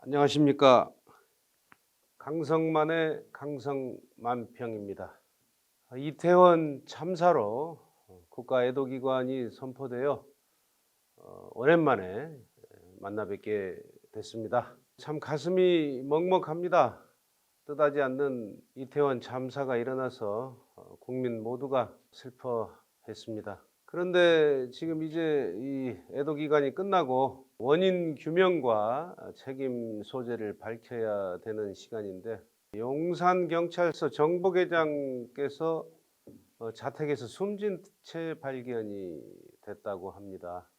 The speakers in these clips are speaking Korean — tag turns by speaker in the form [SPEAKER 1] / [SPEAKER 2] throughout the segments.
[SPEAKER 1] 안녕하십니까. 강성만의 강성만평입니다. 이태원 참사로 국가애도기관이 선포되어 오랜만에 만나 뵙게 됐습니다. 참 가슴이 먹먹합니다. 뜻하지 않는 이태원 참사가 일어나서 국민 모두가 슬퍼했습니다. 그런데 지금 이제 이 애도기간이 끝나고 원인 규명과 책임 소재를 밝혀야 되는 시간인데, 용산경찰서 정보계장께서 자택에서 숨진 채 발견이 됐다고 합니다.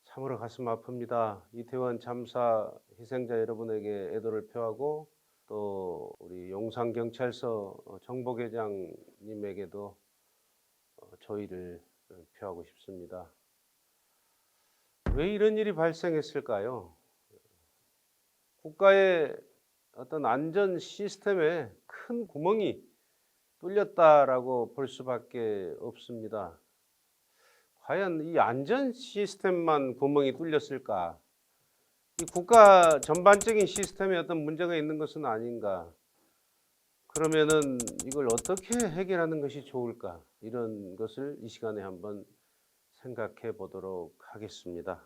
[SPEAKER 1] 참으로 가슴 아픕니다. 이태원 참사 희생자 여러분에게 애도를 표하고, 또 우리 용산경찰서 정보계장님에게도 조의를 표하고 싶습니다. 왜 이런 일이 발생했을까요? 국가의 어떤 안전 시스템에 큰 구멍이 뚫렸다라고 볼 수밖에 없습니다. 과연 이 안전 시스템만 구멍이 뚫렸을까? 이 국가 전반적인 시스템에 어떤 문제가 있는 것은 아닌가? 그러면은 이걸 어떻게 해결하는 것이 좋을까? 이런 것을 이 시간에 한번 생각해 보도록 하겠습니다.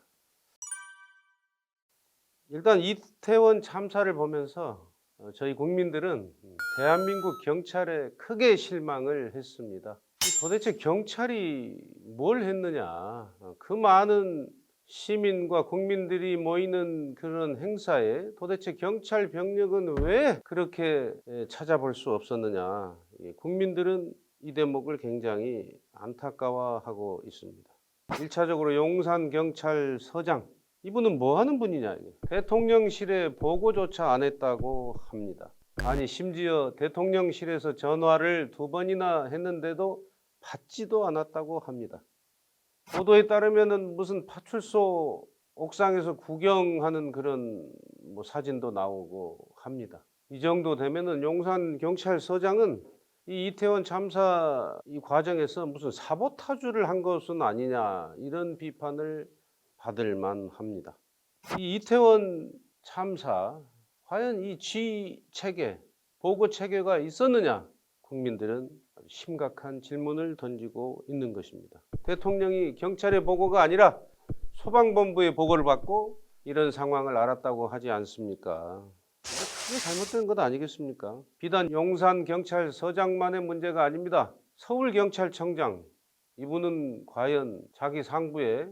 [SPEAKER 1] 일단 이태원 참사를 보면서 저희 국민들은 대한민국 경찰에 크게 실망을 했습니다. 도대체 경찰이 뭘 했느냐? 그 많은 시민과 국민들이 모이는 그런 행사에 도대체 경찰 병력은 왜 그렇게 찾아볼 수 없었느냐? 국민들은 이 대목을 굉장히 안타까워하고 있습니다. 1차적으로 용산경찰서장, 이분은 뭐 하는 분이냐? 대통령실에 보고조차 안 했다고 합니다. 아니, 심지어 대통령실에서 전화를 2번이나 했는데도 받지도 않았다고 합니다. 보도에 따르면은 무슨 파출소 옥상에서 구경하는 그런 사진도 나오고 합니다. 이 정도 되면은 용산경찰서장은 이 이태원 참사 이 과정에서 무슨 사보타주를 한 것은 아니냐, 이런 비판을 받을 만합니다. 이 이태원 참사, 과연 이 지휘 체계, 보고 체계가 있었느냐? 국민들은 아주 심각한 질문을 던지고 있는 것입니다. 대통령이 경찰의 보고가 아니라 소방본부의 보고를 받고 이런 상황을 알았다고 하지 않습니까? 크게 잘못된 것 아니겠습니까? 비단 용산경찰서장만의 문제가 아닙니다. 서울경찰청장, 이분은 과연 자기 상부에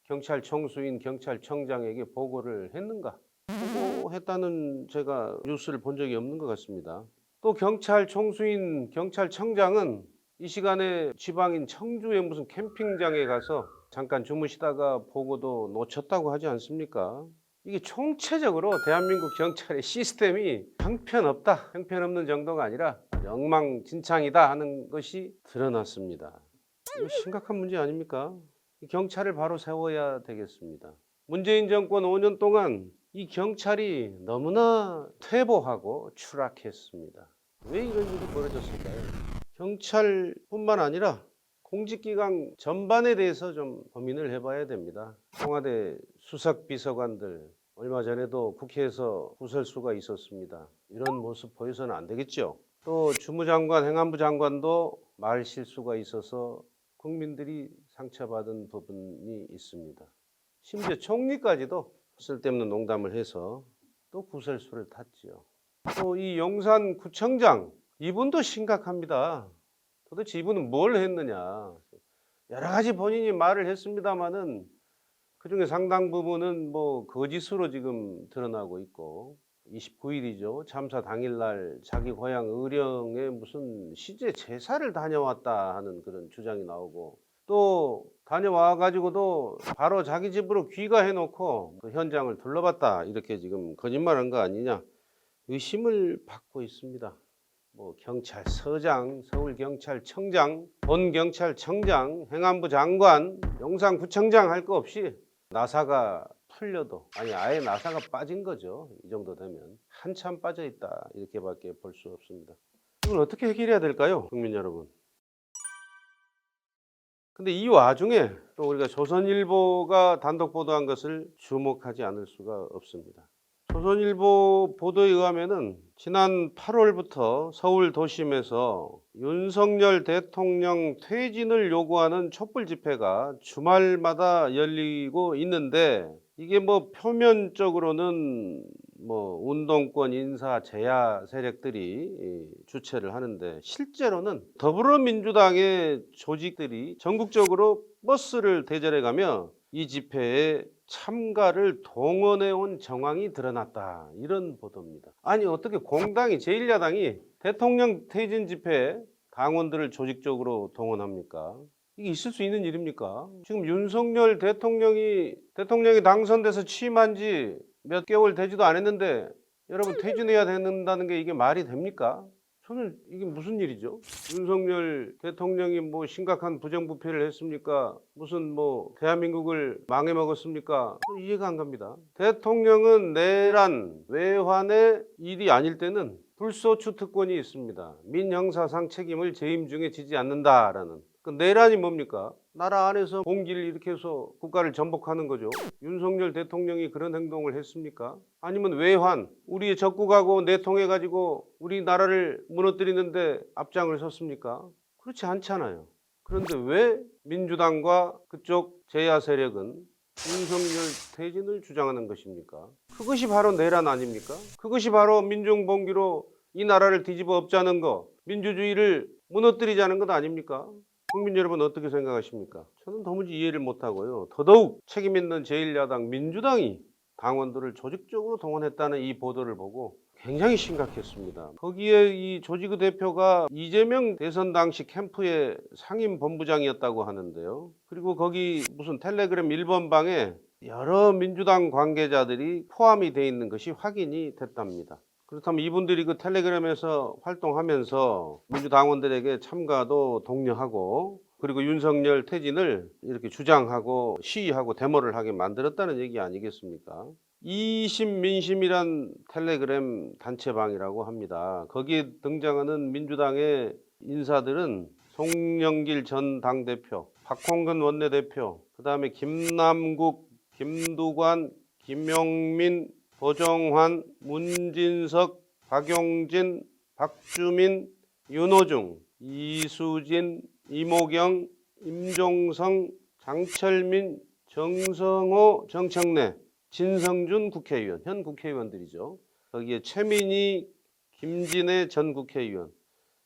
[SPEAKER 1] 경찰 총수인 경찰청장에게 보고를 했는가? 보고했다는 제가 뉴스를 본 적이 없는 것 같습니다. 또 경찰 총수인 경찰청장은 이 시간에 지방인 청주의 무슨 캠핑장에 가서 잠깐 주무시다가 보고도 놓쳤다고 하지 않습니까? 이게 총체적으로 대한민국 경찰의 시스템이 형편없는 정도가 아니라 엉망진창이다 하는 것이 드러났습니다. 이거 심각한 문제 아닙니까? 경찰을 바로 세워야 되겠습니다. 문재인 정권 5년 동안 이 경찰이 너무나 퇴보하고 추락했습니다. 왜 이런 일이 벌어졌을까요? 경찰뿐만 아니라 공직기관 전반에 대해서 좀 고민을 해봐야 됩니다. 청와대 수석비서관들, 얼마 전에도 국회에서 구설수가 있었습니다. 이런 모습 보여서는 안 되겠죠. 또 주무장관, 행안부 장관도 말 실수가 있어서 국민들이 상처받은 부분이 있습니다. 심지어 총리까지도 쓸데없는 농담을 해서 또 구설수를 탔지요. 또 이 용산구청장, 이분도 심각합니다. 도대체 이분은 뭘 했느냐? 여러 가지 본인이 말을 했습니다마는 그중에 상당 부분은 거짓으로 지금 드러나고 있고, 29일이죠. 참사 당일날 자기 고향 의령에 무슨 시제 제사를 다녀왔다 하는 그런 주장이 나오고, 또 다녀와 가지고도 바로 자기 집으로 귀가해 놓고 그 현장을 둘러봤다, 이렇게 지금 거짓말한 거 아니냐 의심을 받고 있습니다. 경찰서장, 서울경찰청장, 본경찰청장, 행안부 장관, 용산구청장 할 거 없이 나사가 풀려도, 아예 나사가 빠진 거죠. 이 정도 되면 한참 빠져 있다, 이렇게밖에 볼 수 없습니다. 이걸 어떻게 해결해야 될까요, 국민 여러분? 근데 이 와중에 또 우리가 조선일보가 단독 보도한 것을 주목하지 않을 수가 없습니다. 조선일보 보도에 의하면은 지난 8월부터 서울 도심에서 윤석열 대통령 퇴진을 요구하는 촛불 집회가 주말마다 열리고 있는데, 이게 뭐 표면적으로는 뭐 운동권 인사 제야 세력들이 주최를 하는데, 실제로는 더불어민주당의 조직들이 전국적으로 버스를 대절해 가며 이 집회에 참가를 동원해 온 정황이 드러났다, 이런 보도입니다. 아니, 어떻게 공당이, 제1야당이 대통령 퇴진 집회에 당원들을 조직적으로 동원합니까? 이게 있을 수 있는 일입니까? 지금 윤석열 대통령이 당선돼서 취임한 지 몇 개월 되지도 않았는데 여러분, 퇴진해야 된다는 게 이게 말이 됩니까? 저는 이게 무슨 일이죠? 윤석열 대통령이 뭐 심각한 부정부패를 했습니까? 무슨 뭐 대한민국을 망해먹었습니까? 이해가 안 갑니다. 대통령은 내란, 외환의 일이 아닐 때는 불소추 특권이 있습니다. 민형사상 책임을 재임 중에 지지 않는다라는. 그 내란이 뭡니까? 나라 안에서 공기를 일으켜서 국가를 전복하는 거죠. 윤석열 대통령이 그런 행동을 했습니까? 아니면 외환, 우리의 적국하고 내통해가지고 우리나라를 무너뜨리는데 앞장을 섰습니까? 그렇지 않잖아요. 그런데 왜 민주당과 그쪽 제야 세력은 윤석열 퇴진을 주장하는 것입니까? 그것이 바로 내란 아닙니까? 그것이 바로 민중봉기로 이 나라를 뒤집어 엎자는 거, 민주주의를 무너뜨리자는 것 아닙니까? 국민 여러분, 어떻게 생각하십니까? 저는 도무지 이해를 못하고요. 더더욱 책임 있는 제1야당 민주당이 당원들을 조직적으로 동원했다는 이 보도를 보고 굉장히 심각했습니다. 거기에 이 조직의 대표가 이재명 대선 당시 캠프의 상임 본부장이었다고 하는데요. 그리고 거기 무슨 텔레그램 1번 방에 여러 민주당 관계자들이 포함이 돼 있는 것이 확인이 됐답니다. 그렇다면 이분들이 그 텔레그램에서 활동하면서 민주당원들에게 참가도 독려하고, 그리고 윤석열 퇴진을 이렇게 주장하고 시위하고 데모를 하게 만들었다는 얘기 아니겠습니까? 이심민심이란 텔레그램 단체방이라고 합니다. 거기에 등장하는 민주당의 인사들은 송영길 전 당대표, 박홍근 원내대표, 그 다음에 김남국, 김두관, 김용민, 고정환, 문진석, 박용진, 박주민, 윤호중, 이수진, 이모경, 임종성, 장철민, 정성호, 정청래, 진성준 국회의원, 현 국회의원들이죠. 거기에 최민희, 김진애 전 국회의원,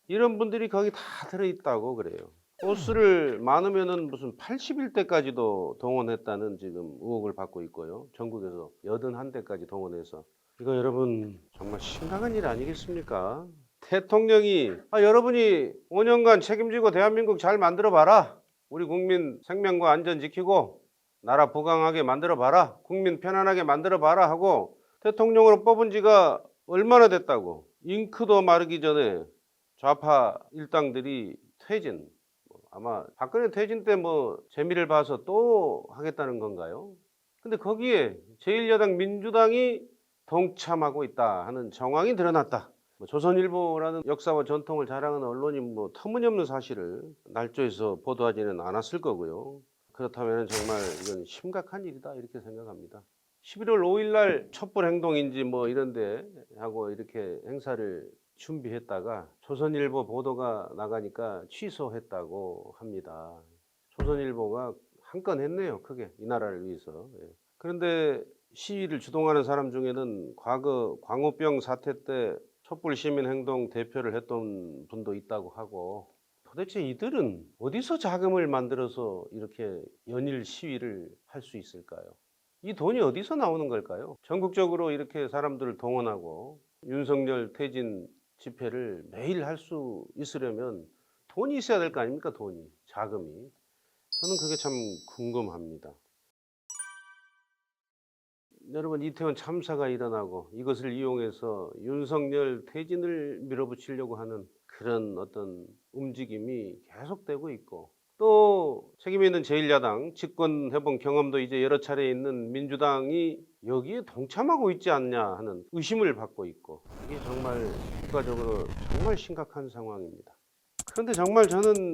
[SPEAKER 1] 이런 분들이 거기 다 들어있다고 그래요. 버스를 많으면은 무슨 81대까지도 동원했다는 지금 의혹을 받고 있고요. 전국에서 81대까지 동원해서. 이거 여러분 정말 심각한 일 아니겠습니까? 대통령이 여러분이 5년간 책임지고 대한민국 잘 만들어 봐라. 우리 국민 생명과 안전 지키고 나라 부강하게 만들어 봐라. 국민 편안하게 만들어 봐라 하고 대통령으로 뽑은 지가 얼마나 됐다고. 잉크도 마르기 전에 좌파 일당들이 퇴진, 아마 박근혜 퇴진 때 뭐 재미를 봐서 또 하겠다는 건가요? 근데 거기에 제1야당 민주당이 동참하고 있다 하는 정황이 드러났다. 조선일보라는 역사와 전통을 자랑하는 언론이 뭐 터무니없는 사실을 날조해서 보도하지는 않았을 거고요. 그렇다면 정말 이건 심각한 일이다, 이렇게 생각합니다. 11월 5일 날 촛불 행동인지 뭐 이런데 하고 이렇게 행사를 준비했다가 조선일보 보도가 나가니까 취소했다고 합니다. 조선일보가 한 건 했네요, 크게 이 나라를 위해서. 그런데 시위를 주동하는 사람 중에는 과거 광우병 사태 때 촛불 시민행동 대표를 했던 분도 있다고 하고, 도대체 이들은 어디서 자금을 만들어서 이렇게 연일 시위를 할 수 있을까요? 이 돈이 어디서 나오는 걸까요? 전국적으로 이렇게 사람들을 동원하고 윤석열 퇴진 집회를 매일 할 수 있으려면 돈이 있어야 될 거 아닙니까? 돈이, 자금이. 저는 그게 참 궁금합니다. 여러분, 이태원 참사가 일어나고 이것을 이용해서 윤석열 퇴진을 밀어붙이려고 하는 그런 어떤 움직임이 계속되고 있고, 또 책임 있는 제1야당 집권 해본 경험도 이제 여러 차례 있는 민주당이 여기에 동참하고 있지 않냐 하는 의심을 받고 있고, 이게 정말 국가적으로 정말 심각한 상황입니다. 그런데 정말 저는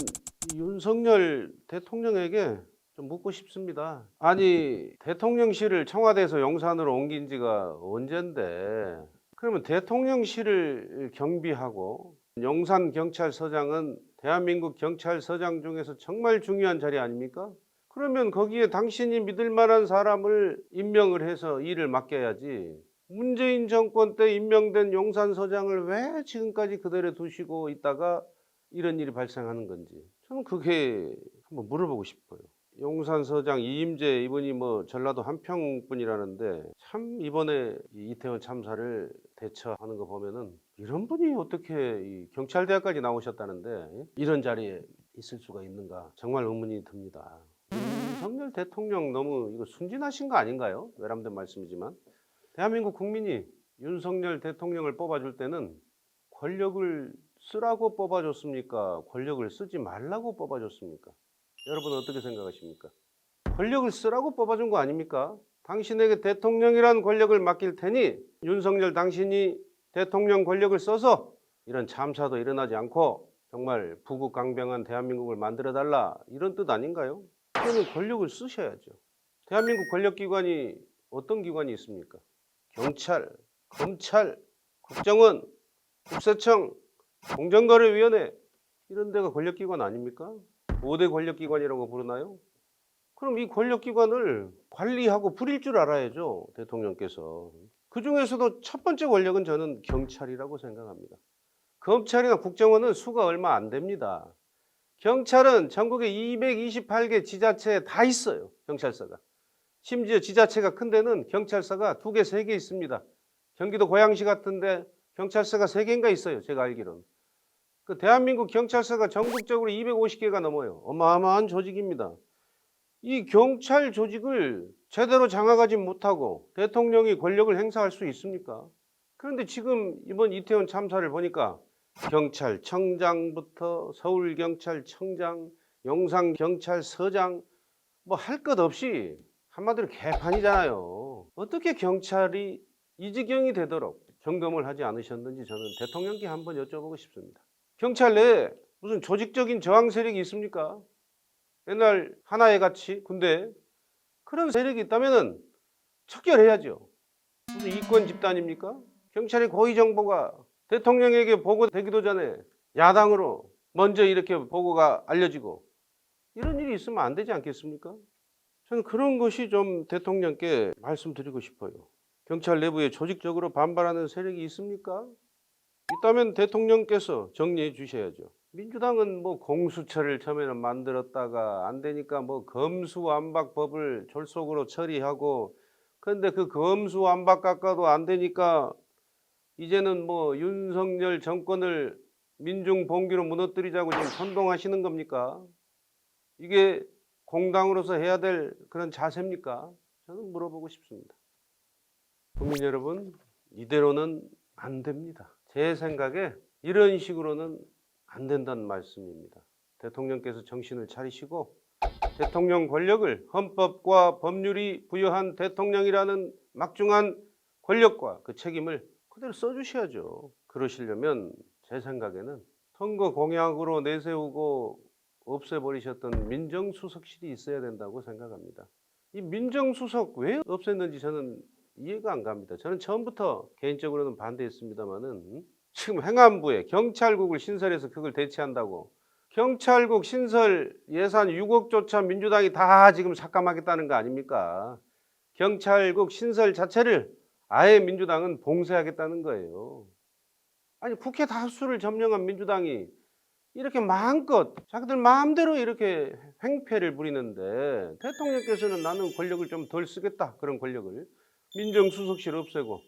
[SPEAKER 1] 윤석열 대통령에게 좀 묻고 싶습니다. 아니 대통령실을 청와대에서 용산으로 옮긴 지가 언젠데 그러면 대통령실을 경비하고 용산경찰서장은 대한민국 경찰서장 중에서 정말 중요한 자리 아닙니까? 그러면 거기에 당신이 믿을 만한 사람을 임명을 해서 일을 맡겨야지. 문재인 정권 때 임명된 용산서장을 왜 지금까지 그대로 두시고 있다가 이런 일이 발생하는 건지 저는 그게 한번 물어보고 싶어요. 용산서장 이임재 이분이 뭐 전라도 한평 분이라는데 참 이번에 이 이태원 참사를 대처하는 거 보면은 이런 분이 어떻게 이 경찰대학까지 나오셨다는데 이런 자리에 있을 수가 있는가 정말 의문이 듭니다. 윤석열 대통령 너무 이거 순진하신 거 아닌가요? 외람된 말씀이지만 대한민국 국민이 윤석열 대통령을 뽑아줄 때는 권력을 쓰라고 뽑아줬습니까? 권력을 쓰지 말라고 뽑아줬습니까? 여러분 어떻게 생각하십니까? 권력을 쓰라고 뽑아준 거 아닙니까? 당신에게 대통령이란 권력을 맡길 테니 윤석열 당신이 대통령 권력을 써서 이런 참사도 일어나지 않고 정말 부국강병한 대한민국을 만들어달라 이런 뜻 아닌가요? 그러면 권력을 쓰셔야죠. 대한민국 권력기관이 어떤 기관이 있습니까? 경찰, 검찰, 국정원, 국세청, 공정거래위원회 이런 데가 권력기관 아닙니까? 5대 권력기관이라고 부르나요? 그럼 이 권력기관을 관리하고 부릴 줄 알아야죠. 대통령께서. 그중에서도 첫 번째 권력은 저는 경찰이라고 생각합니다. 검찰이나 국정원은 수가 얼마 안 됩니다. 경찰은 전국에 228개 지자체에 다 있어요. 경찰서가. 심지어 지자체가 큰 데는 경찰서가 2개, 3개 있습니다. 경기도 고양시 같은데 경찰서가 3개인가 있어요. 제가 알기로는. 그 대한민국 경찰서가 전국적으로 250개가 넘어요. 어마어마한 조직입니다. 이 경찰 조직을 제대로 장악하지 못하고 대통령이 권력을 행사할 수 있습니까? 그런데 지금 이번 이태원 참사를 보니까 경찰청장부터 서울경찰청장, 용산경찰서장 뭐 할 것 없이 한마디로 개판이잖아요. 어떻게 경찰이 이 지경이 되도록 점검을 하지 않으셨는지 저는 대통령께 한번 여쭤보고 싶습니다. 경찰 내에 무슨 조직적인 저항 세력이 있습니까? 옛날 하나의 가치 군대 그런 세력이 있다면 척결해야죠. 무슨 이권 집단입니까? 경찰의 고위 정보가 대통령에게 보고되기도 전에 야당으로 먼저 이렇게 보고가 알려지고 이런 일이 있으면 안 되지 않겠습니까? 저는 그런 것이 좀 대통령께 말씀드리고 싶어요. 경찰 내부에 조직적으로 반발하는 세력이 있습니까? 있다면 대통령께서 정리해 주셔야죠. 민주당은 뭐 공수처를 처음에는 만들었다가 안 되니까 뭐 검수완박법을 졸속으로 처리하고 그런데 그 검수완박 깎아도 안 되니까 이제는 뭐 윤석열 정권을 민중 봉기로 무너뜨리자고 지금 선동하시는 겁니까? 이게 공당으로서 해야 될 그런 자세입니까? 저는 물어보고 싶습니다. 국민 여러분, 이대로는 안 됩니다. 제 생각에 이런 식으로는 안 된다는 말씀입니다. 대통령께서 정신을 차리시고 대통령 권력을 헌법과 법률이 부여한 대통령이라는 막중한 권력과 그 책임을 그대로 써주셔야죠. 그러시려면 제 생각에는 선거 공약으로 내세우고 없애버리셨던 민정수석실이 있어야 된다고 생각합니다. 이 민정수석 왜 없앴는지 저는 이해가 안 갑니다. 저는 처음부터 개인적으로는 반대했습니다만은 지금 행안부에 경찰국을 신설해서 그걸 대체한다고 경찰국 신설 예산 6억조차 민주당이 다 지금 삭감하겠다는 거 아닙니까? 경찰국 신설 자체를 아예 민주당은 봉쇄하겠다는 거예요. 아니 국회 다수를 점령한 민주당이 이렇게 마음껏 자기들 마음대로 이렇게 행패를 부리는데 대통령께서는 나는 권력을 좀 덜 쓰겠다 그런 권력을 민정수석실 없애고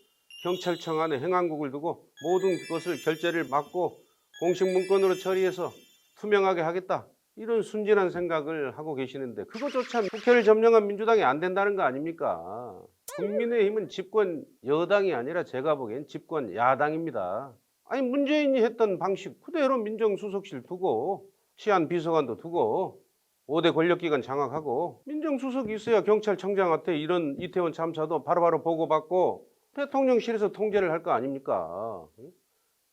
[SPEAKER 1] 경찰청 안에 행안국을 두고 모든 것을 결재를 막고 공식 문건으로 처리해서 투명하게 하겠다 이런 순진한 생각을 하고 계시는데 그것조차 국회를 점령한 민주당이 안 된다는 거 아닙니까? 국민의힘은 집권 여당이 아니라 제가 보기엔 집권 야당입니다. 아니 문재인이 했던 방식 그대로 민정수석실 두고 치안비서관도 두고 5대 권력기관 장악하고 민정수석이 있어야 경찰청장한테 이런 이태원 참사도 바로바로 보고받고 대통령실에서 통제를 할 거 아닙니까?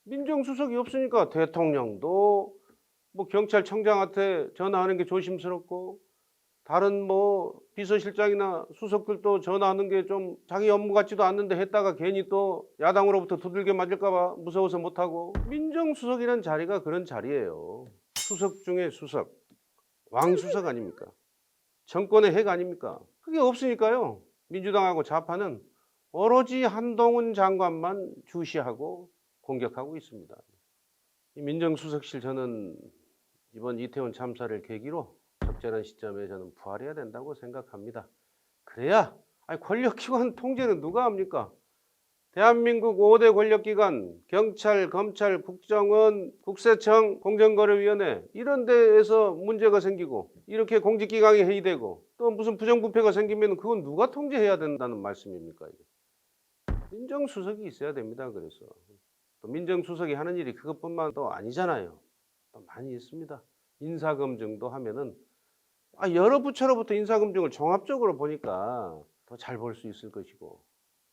[SPEAKER 1] 민정수석이 없으니까 대통령도 뭐 경찰청장한테 전화하는 게 조심스럽고 다른 뭐 비서실장이나 수석들도 전화하는 게 좀 자기 업무 같지도 않는데 했다가 괜히 또 야당으로부터 두들겨 맞을까 봐 무서워서 못하고. 민정수석이란 자리가 그런 자리예요. 수석 중에 수석, 왕수석 아닙니까? 정권의 핵 아닙니까? 그게 없으니까요. 민주당하고 좌파는 오로지 한동훈 장관만 주시하고 공격하고 있습니다. 이 민정수석실 저는 이번 이태원 참사를 계기로 적절한 시점에 저는 부활해야 된다고 생각합니다. 그래야 권력기관 통제는 누가 합니까? 대한민국 5대 권력기관 경찰, 검찰, 국정원, 국세청, 공정거래위원회 이런 데에서 문제가 생기고 이렇게 공직기강이 회의되고 또 무슨 부정부패가 생기면 그건 누가 통제해야 된다는 말씀입니까? 민정수석이 있어야 됩니다. 그래서 또 민정수석이 하는 일이 그것뿐만도 아니잖아요. 또 많이 있습니다. 인사검증도 하면은 여러 부처로부터 인사검증을 종합적으로 보니까 더 잘 볼 수 있을 것이고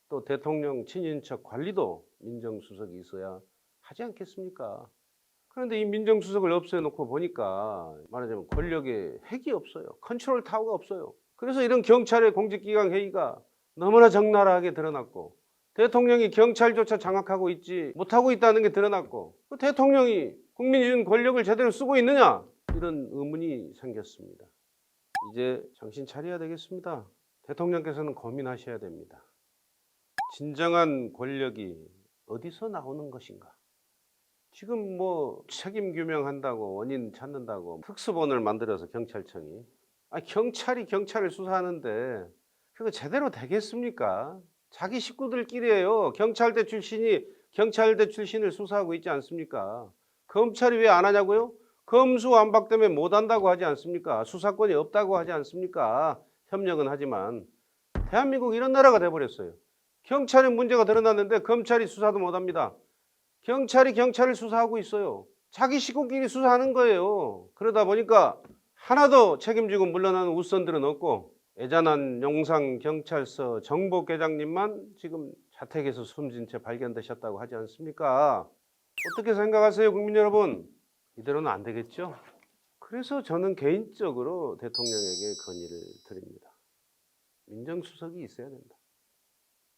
[SPEAKER 1] 또 대통령 친인척 관리도 민정수석이 있어야 하지 않겠습니까? 그런데 이 민정수석을 없애놓고 보니까 말하자면 권력의 핵이 없어요. 컨트롤 타워가 없어요. 그래서 이런 경찰의 공직기강 회의가 너무나 적나라하게 드러났고 대통령이 경찰조차 장악하고 있지 못하고 있다는 게 드러났고 대통령이 국민이 준 권력을 제대로 쓰고 있느냐 이런 의문이 생겼습니다. 이제 정신 차려야 되겠습니다. 대통령께서는 고민하셔야 됩니다. 진정한 권력이 어디서 나오는 것인가? 지금 뭐 책임 규명한다고 원인 찾는다고 특수본을 만들어서 경찰청이 경찰이 경찰을 수사하는데 그거 제대로 되겠습니까? 자기 식구들끼리예요. 경찰대 출신이 경찰대 출신을 수사하고 있지 않습니까? 검찰이 왜 안 하냐고요? 검수완박 때문에 못 한다고 하지 않습니까? 수사권이 없다고 하지 않습니까? 협력은 하지만 대한민국 이런 나라가 돼버렸어요. 경찰에 문제가 드러났는데 검찰이 수사도 못합니다. 경찰이 경찰을 수사하고 있어요. 자기 식구끼리 수사하는 거예요. 그러다 보니까 하나도 책임지고 물러나는 웃선들은 없고 애잔한 용산경찰서 정보계장님만 지금 자택에서 숨진 채 발견되셨다고 하지 않습니까? 어떻게 생각하세요, 국민 여러분? 이대로는 안 되겠죠? 그래서 저는 개인적으로 대통령에게 건의를 드립니다. 민정수석이 있어야 된다.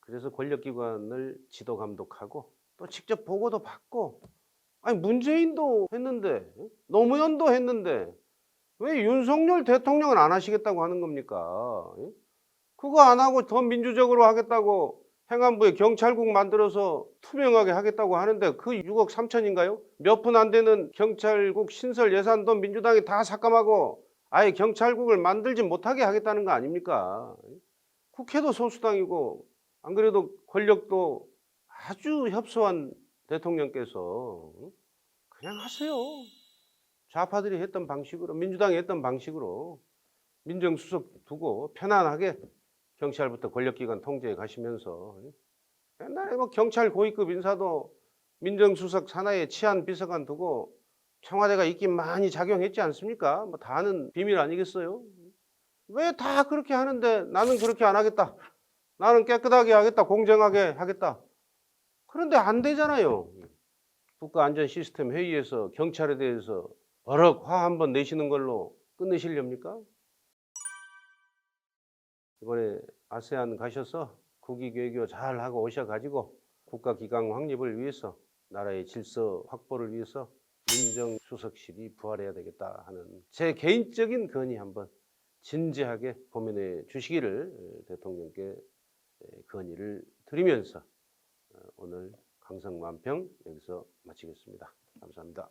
[SPEAKER 1] 그래서 권력기관을 지도 감독하고 또 직접 보고도 받고 문재인도 했는데 노무현도 했는데 왜 윤석열 대통령은 안 하시겠다고 하는 겁니까? 그거 안 하고 더 민주적으로 하겠다고 행안부에 경찰국 만들어서 투명하게 하겠다고 하는데 그 6억 3천인가요? 몇 푼 안 되는 경찰국 신설 예산도 민주당이 다 삭감하고 아예 경찰국을 만들지 못하게 하겠다는 거 아닙니까? 국회도 소수당이고 안 그래도 권력도 아주 협소한 대통령께서 그냥 하세요. 좌파들이 했던 방식으로 민주당이 했던 방식으로 민정수석 두고 편안하게 경찰부터 권력기관 통제해 가시면서 옛날에 뭐 경찰 고위급 인사도 민정수석 산하에 치안 비서관 두고 청와대가 있긴 많이 작용했지 않습니까? 뭐 다 아는 비밀 아니겠어요? 왜 다 그렇게 하는데 나는 그렇게 안 하겠다. 나는 깨끗하게 하겠다. 공정하게 하겠다. 그런데 안 되잖아요. 국가안전시스템 회의에서 경찰에 대해서 버럭 화 한번 내시는 걸로 끝내시렵니까? 이번에 아세안 가셔서 국익 외교 잘 하고 오셔가지고 국가기강 확립을 위해서 나라의 질서 확보를 위해서 민정수석실이 부활해야 되겠다 하는 제 개인적인 건의 한번 진지하게 고민해 주시기를 대통령께 건의를 드리면서 오늘 강성만평 여기서 마치겠습니다. 감사합니다.